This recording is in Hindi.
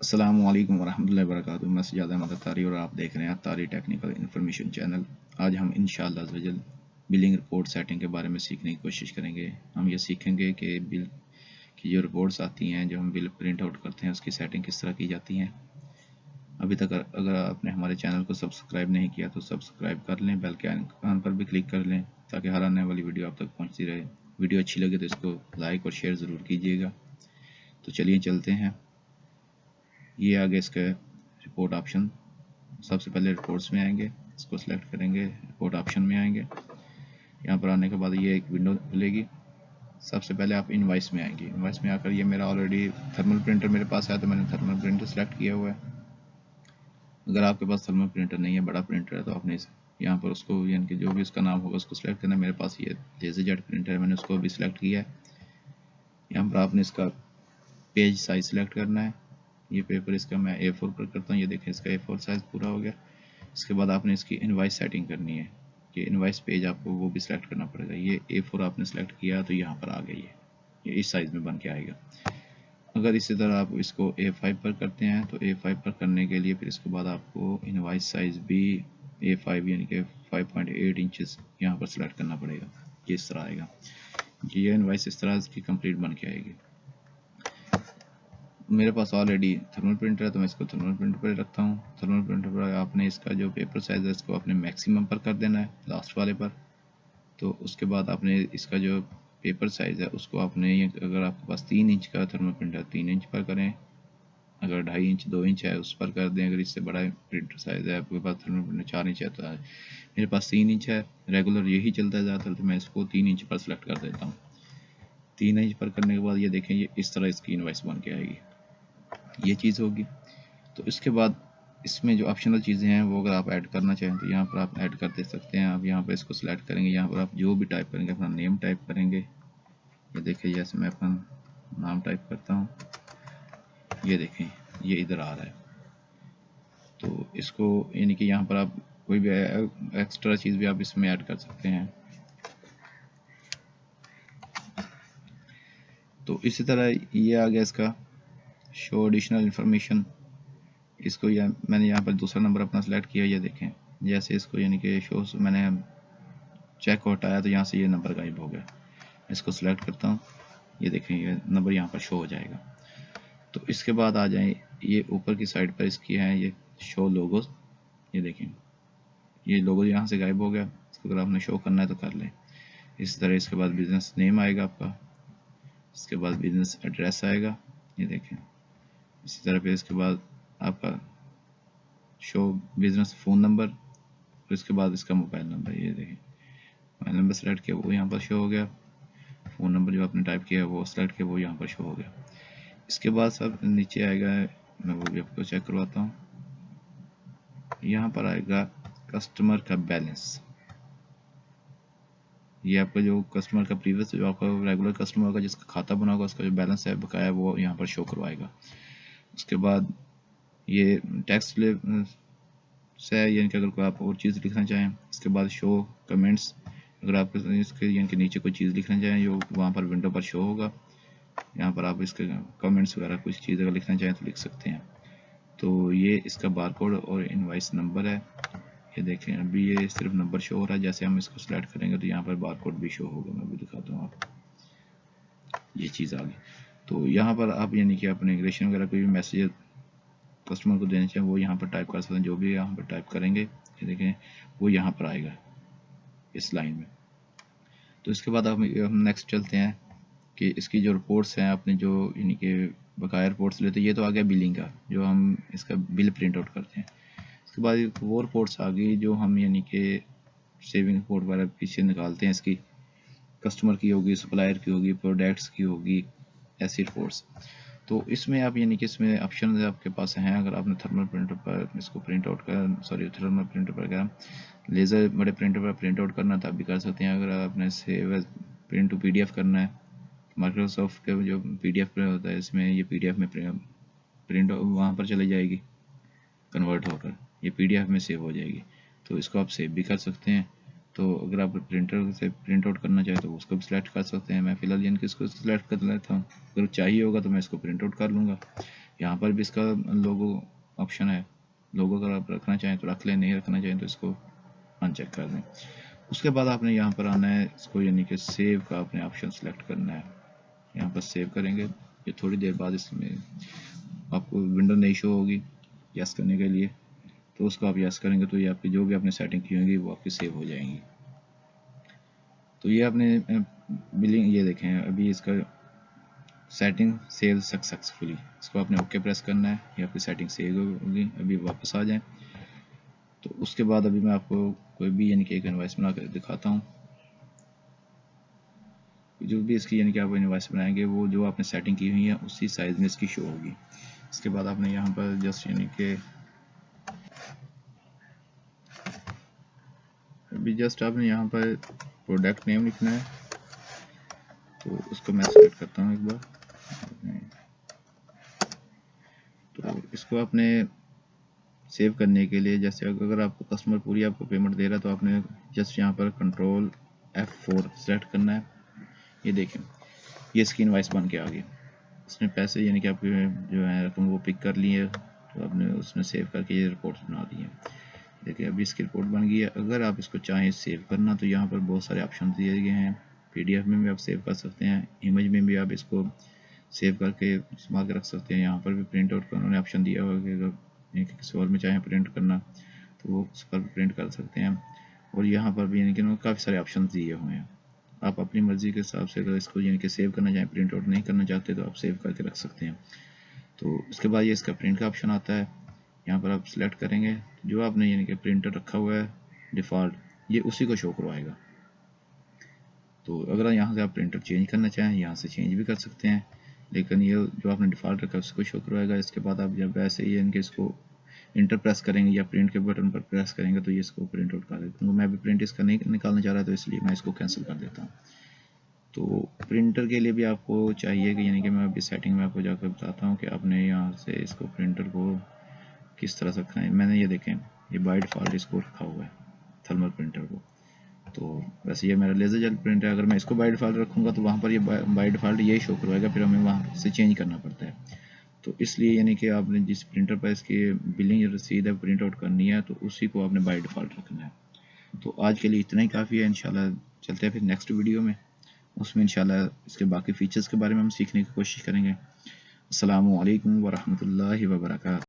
अस्सलामुअलैकुम वरहमतुल्लाहि वबरकातुहू। मैं सज्जाद अहमद अत्तारी और आप देख रहे हैं अत्तारी टेक्निकल इन्फॉर्मेशन चैनल। आज हम इंशाअल्लाह अज़्ज़वजल बिलिंग रिपोर्ट सेटिंग के बारे में सीखने की कोशिश करेंगे। हम ये सीखेंगे कि बिल की जो रिपोर्ट्स आती हैं, जो हम बिल प्रिंट आउट करते हैं, उसकी सेटिंग किस तरह की जाती हैं। अभी तक अगर आपने हमारे चैनल को सब्सक्राइब नहीं किया तो सब्सक्राइब कर लें, बेल के आइकन पर भी क्लिक कर लें ताकि हर आने वाली वीडियो आप तक पहुँचती रहे। वीडियो अच्छी लगे तो इसको लाइक और शेयर ज़रूर कीजिएगा। तो चलिए चलते हैं। ये आगे इसका रिपोर्ट ऑप्शन, सबसे पहले रिपोर्ट्स में आएंगे, इसको सिलेक्ट करेंगे, रिपोर्ट ऑप्शन में आएंगे। यहाँ पर आने के बाद ये एक विंडो खुलेगी। सबसे पहले आप इनवाइस में आएंगे। इनवाइस में आकर ये मेरा ऑलरेडी थर्मल प्रिंटर मेरे पास है तो मैंने थर्मल प्रिंटर सेलेक्ट किया हुआ है। अगर आपके पास थर्मल प्रिंटर नहीं है, बड़ा प्रिंटर है, तो आपने यहाँ पर उसको यानी कि जो भी उसका नाम होगा उसको सिलेक्ट करना है। मेरे पास ये लेज़रजेट प्रिंटर है, मैंने उसको भी सिलेक्ट किया है। यहाँ पर आपने इसका पेज साइज सिलेक्ट करना है। ये पेपर इसका मैं A4 पर करता हूँ। ये देखें, इसका A4 साइज पूरा हो गया। इसके बाद आपने इसकी इनवाइस सेटिंग करनी है। ये इनवाइस पेज आपको वो भी सिलेक्ट करना पड़ेगा। ये A4 आपने सेलेक्ट किया तो यहाँ पर आ गई है, ये इस साइज़ में बन के आएगा। अगर इसी तरह आप इसको A5 पर करते हैं तो A5 पर करने के लिए फिर इसके बाद आपको इनवाइस साइज़ भी A5 यानी कि 5.8 इंचज़ यहाँ पर सिलेक्ट करना पड़ेगा। ये इस तरह आएगा। ये इनवाइस इस तरह इसकी कंप्लीट बन के आएगी। मेरे पास ऑलरेडी थर्मल प्रिंटर है तो मैं इसको थर्मल प्रिंटर पर रखता हूँ। थर्मल प्रिंटर पर आपने इसका जो पेपर साइज़ है इसको अपने मैक्सिमम पर कर देना है, लास्ट वाले पर। तो उसके बाद आपने इसका जो पेपर साइज़ है उसको आपने, अगर आपके पास 3 इंच का थर्मल प्रिंटर 3 इंच पर करें, अगर 2.5 इंच 2 इंच है उस पर कर दें। अगर इससे बड़ा प्रिंटर साइज़ है, आपके पास थर्मल प्रिंटर 4 इंच है तो मेरे पास 3 इंच है, रेगुलर यही चलता है ज़्यादातर, तो मैं इसको 3 इंच पर सेलेक्ट कर देता हूँ। 3 इंच पर करने के बाद ये देखें, ये इस तरह इसकी इनवाइस बन के आएगी। ये चीज़ होगी। तो इसके बाद इसमें जो ऑप्शनल चीज़ें हैं वो अगर आप ऐड करना चाहें तो यहाँ पर आप ऐड कर दे सकते हैं। आप यहाँ पर इसको सिलेक्ट करेंगे, यहाँ पर आप जो भी टाइप करेंगे, अपना नेम टाइप करेंगे। ये देखिए, जैसे मैं अपना नाम टाइप करता हूँ, ये देखें ये इधर आ रहा है। तो इसको यानी कि यहाँ पर आप कोई भी एक्स्ट्रा चीज़ भी आप इसमें ऐड कर सकते हैं। तो इसी तरह ये आ गया इसका शो एडिशनल इंफॉर्मेशन। इसको मैंने यहाँ पर दूसरा नंबर अपना सेलेक्ट किया। ये देखें, जैसे इसको यानी कि शो मैंने चेक को हटाया तो यहाँ से ये नंबर गायब हो गया। इसको सिलेक्ट करता हूँ, ये देखें ये नंबर यहाँ पर शो हो जाएगा। तो इसके बाद आ जाए, ये ऊपर की साइड पर इसकी है ये शो लोगो। ये देखें ये लोगो यहाँ से गायब हो गया। इसको अगर आपने शो करना है तो कर लें। इस तरह इसके बाद बिजनेस नेम आएगा आपका, इसके बाद बिजनेस एड्रेस आएगा, ये देखें। इसी तरह फिर इसके बाद आपका शो बिजनेस फ़ोन नंबर, और इसके बाद इसका मोबाइल नंबर। ये देखें मोबाइल नंबर सेलेक्ट किया वो यहाँ पर शो हो गया, फ़ोन नंबर जो आपने टाइप किया वो सेलेक्ट किया वो यहाँ पर शो हो गया। इसके बाद सब नीचे आएगा, मैं वो भी आपको चेक करवाता हूँ। यहाँ पर आएगा कस्टमर का बैलेंस। ये आपका जो कस्टमर का प्रीवियस जो आपका रेगुलर कस्टमर होगा जिसका खाता बना होगा उसका जो बैलेंस है बकाया वो यहाँ पर शो करवाएगा। उसके बाद ये टेक्स्ट से यानी कि अगर कोई आप और चीज़ लिखना चाहें। इसके बाद शो कमेंट्स, अगर आप इसके यानी कि नीचे कोई चीज़ लिखना चाहें जो वहाँ पर विंडो पर शो होगा, यहाँ पर आप इसके कमेंट्स वगैरह कुछ चीज़ अगर लिखना चाहें तो लिख सकते हैं। तो ये इसका बारकोड और इनवाइस नंबर है। ये देखें अभी ये सिर्फ नंबर शो हो रहा है, जैसे हम इसको सिलेक्ट करेंगे तो यहाँ पर बारकोड भी शो होगा। मैं भी दिखाता हूँ आपको, ये चीज़ आ गई। तो यहाँ पर आप यानी कि अपने इंग्रेशन वगैरह कोई भी मैसेज कस्टमर को देना चाहिए वो यहाँ पर टाइप कर सकते हैं। जो भी यहाँ पर टाइप करेंगे ये देखें वो यहाँ पर आएगा इस लाइन में। तो इसके बाद हम नेक्स्ट चलते हैं कि इसकी जो रिपोर्ट्स हैं, आपने जो यानी कि बकाया रिपोर्ट्स लेते हैं। ये तो आ गया बिलिंग का, जो हम इसका बिल प्रिंट आउट करते हैं। इसके बाद एक वो रिपोर्ट्स आ गई जो हम यानी कि सेविंग रिपोर्ट वगैरह पीछे निकालते हैं। इसकी कस्टमर की होगी, सप्लायर की होगी, प्रोडक्ट्स की होगी, ऐसी रिपोर्ट्स। तो इसमें आप यानी कि इसमें ऑप्शन आपके पास हैं। अगर आपने थर्मल प्रिंटर पर इसको प्रिंट आउट कर थर्मल प्रिंटर पर क्या लेज़र बड़े प्रिंटर पर प्रिंट आउट करना तो आप भी कर सकते हैं। अगर आपने save as print to PDF करना है, माइक्रोसॉफ्ट का जो PDF होता है इसमें ये PDF में प्रिंट वहाँ पर चली जाएगी, कन्वर्ट होकर ये PDF में सेव हो जाएगी। तो इसको आप सेव भी कर सकते हैं। तो अगर आप प्रिंटर से प्रिंट आउट करना चाहें तो उसको भी सिलेक्ट कर सकते हैं। मैं फ़िलहाल यानी कि इसको सिलेक्ट कर लेता हूँ, अगर चाहिए होगा तो मैं इसको प्रिंट आउट कर लूँगा। यहाँ पर भी इसका लोगो ऑप्शन है, लोगो अगर आप रखना चाहें तो रख लें, नहीं रखना चाहें तो इसको अनचेक कर दें। उसके बाद आपने यहाँ पर आना है इसको, यानी कि सेव का आपने ऑप्शन सेलेक्ट करना है। यहाँ पर सेव करेंगे, ये थोड़ी देर बाद इसमें आपको विंडो नहीं शो होगी यस करने के लिए, तो उसको आप यस करेंगे तो ये आपकी जो भी आपने सेटिंग की होंगी वो आपकी सेव हो जाएंगी। तो ये आपने बिलिंग, ये देखें अभी इसका सेटिंग सेव सक्सेसफुली, इसको आपने ओके प्रेस करना है, ये आपकी सेटिंग सेव होगी। अभी वापस आ जाएं, तो उसके बाद अभी मैं आपको कोई भी यानी कि एक इनवॉइस बना कर दिखाता हूँ। जो भी इसकी यानी कि आप इनवॉइस बनाएंगे वो जो आपने सेटिंग की हुई है उसी साइज में इसकी शो होगी। इसके बाद आपने यहाँ पर जस्ट यानी कि अभी जस्ट आपने यहाँ पर प्रोडक्ट नेम लिखना है, तो उसको मैं सेलेक्ट करता हूँ एक बार। तो इसको आपने सेव करने के लिए, जैसे अगर आपको कस्टमर पूरी आपको पेमेंट दे रहा है तो आपने जस्ट यहाँ पर कंट्रोल F4 सेलेक्ट करना है। ये देखें ये इसकी इनवॉइस बन के आ गई, इसने पैसे यानी कि आपके जो है रकम वो पिक कर लिए, तो आपने उसमें सेव करके ये रिपोर्ट बना दी है। देखिए अभी इसकी रिपोर्ट बन गई है। अगर आप इसको चाहें सेव करना तो यहाँ पर बहुत सारे ऑप्शन दिए गए हैं। PDF में भी आप सेव कर सकते हैं, इमेज में भी आप इसको सेव करके संभाल के रख सकते हैं। यहाँ पर भी प्रिंट आउट का उन्होंने ऑप्शन दिया हुआ कि अगर किसी और में चाहें प्रिंट करना तो वो उस पर प्रिंट कर सकते हैं। और यहाँ पर भी यानी कि काफ़ी सारे ऑप्शन दिए हुए हैं, आप अपनी मर्ज़ी के हिसाब से अगर इसको यानी कि सेव करना चाहें, प्रिंट आउट नहीं करना चाहते तो आप सेव करके रख सकते हैं। तो उसके बाद ये इसका प्रिंट का ऑप्शन आता है, यहाँ पर आप सिलेक्ट करेंगे, जो आपने यानी कि प्रिंटर रखा हुआ है डिफ़ॉल्ट ये उसी को शो करवाएगा। तो अगर यहाँ से आप प्रिंटर चेंज करना चाहें यहाँ से चेंज भी कर सकते हैं, लेकिन ये जो आपने डिफ़ॉल्ट रखा है उसको शो करवाएगा। इसके बाद आप जब ऐसे ही इनके इसको इंटर प्रेस करेंगे या प्रिंट के बटन पर प्रेस करेंगे तो ये इसको प्रिंट आउट कर देगा। मैं भी प्रिंट इसका नहीं निकालना चाह रहा तो इसलिए मैं इसको कैंसिल कर देता हूँ। तो प्रिंटर के लिए भी आपको चाहिए कि यानी कि मैं अभी सेटिंग में आपको जाकर बताता हूँ कि आपने यहाँ से इसको प्रिंटर को किस तरह से रखना है। मैंने ये देखें ये बाय डिफ़ॉल्ट इसको रखा हुआ है थर्मल प्रिंटर को, तो वैसे ये मेरा लेज़र जेल प्रिंटर है। अगर मैं इसको बाय डिफ़ॉल्ट रखूँगा तो वहाँ पर ये बाय डिफ़ॉल्ट यही शो करवाएगा, फिर हमें वहाँ से चेंज करना पड़ता है। तो इसलिए यानी कि आपने जिस प्रिंटर पर इसकी बिलिंग रसीद है प्रिंट आउट करनी है तो उसी को आपने बाय डिफ़ॉल्ट रखना है। तो आज के लिए इतना ही काफ़ी है। इंशाल्लाह चलते हैं फिर नेक्स्ट वीडियो में, उसमें इंशाल्लाह इसके बाकी फ़ीचर्स के बारे में हम सीखने की कोशिश करेंगे। अस्सलामु अलैकुम वरहमतुल्लाहि वबरकातुहू।